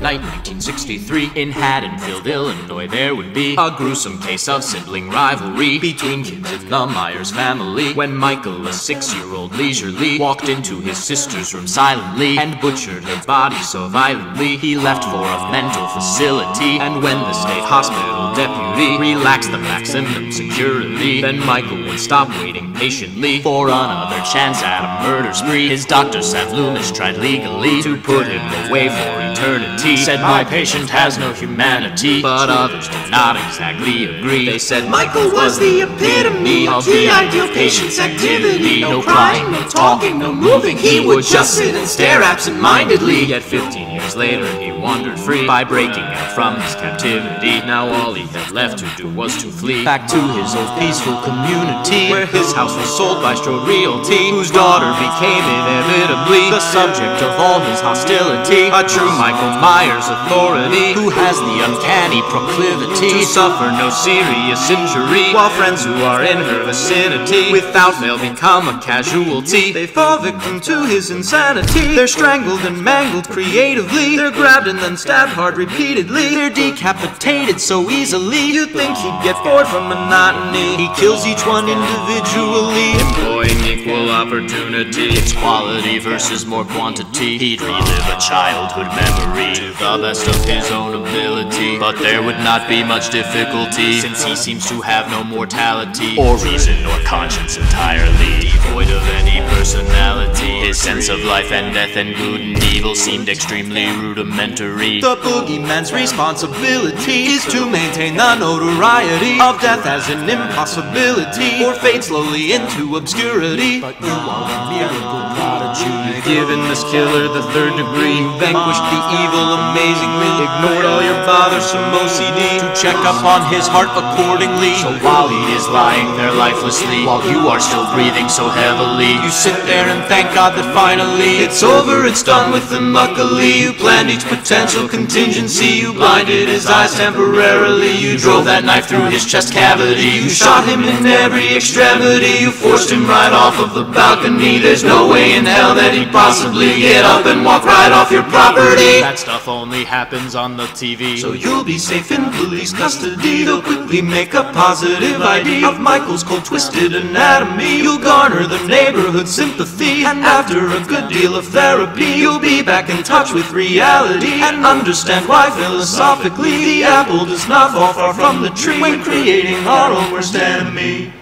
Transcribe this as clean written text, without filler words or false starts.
night, 1963. In Haddonfield, Illinois, there would be a gruesome case of sibling rivalry between kids in the Myers family, when Michael, a 6-year-old, leisurely walked into his sister's room silently and butchered her body so violently he left for a mental facility. And when the state hospital deputy relaxed the maximum security, then Michael would stop waiting patiently for another chance at a murder spree. His doctor, Sav Loomis, tried legally to put him away for eternity. Said my patient has no humanity, but others did not exactly agree. They said Michael was the epitome of the ideal patient's activity. No crying, no talking, no moving, he would just sit and stare absent-mindedly. Yet 15 years later he wandered free by breaking out from his captivity. Now all he had left to do was to flee back to his old peaceful community, where his house was sold by Strode Realty, whose daughter became inevitably the subject of all his hostility. A true Michael Myers authority, who has the uncanny proclivity to suffer no serious injury, while friends who are in her vicinity without fail become a casualty. They fall victim to his insanity. They're strangled and mangled creatively. They're grabbed and then stabbed hard repeatedly. They're decapitated so easily you'd think he'd get bored from monotony. He kills each one individually, employing equal opportunity. It's quality versus more quantity. He'd relive a childhood memory to the best of his own ability, but there would not be much difficulty, since he seems to have no mortality or reason or conscience entirely. Devoid of any personality, his sense of life and death and good and evil seemed extremely rudimentary. The boogeyman's responsibility is to maintain the notoriety of death as an impossibility, or fade slowly into obscurity. But you are a miracle prodigy. You've given this killer the 3rd degree. You vanquished the evil amazingly, ignored all your father's some OCD to check up on his heart accordingly. So while he is lying there lifelessly, while you are still breathing so heavily, you sit there and thank God that finally it's over, it's done with him. Luckily you planned each potential contingency. You blinded his eyes temporarily. You drove that knife through his chest cavity. You shot him in every extremity. You forced him right off of the balcony. There's no way in hell that he'd possibly get up and walk right off your property. That stuff only happens on the TV, so you'll be safe in police custody. They'll quickly make a positive ID of Michael's cold twisted anatomy. You'll garner the neighborhood sympathy, and after a good deal of therapy you'll be back in touch with reality and understand why philosophically the apple does not fall far from the tree when creating our own worst enemy.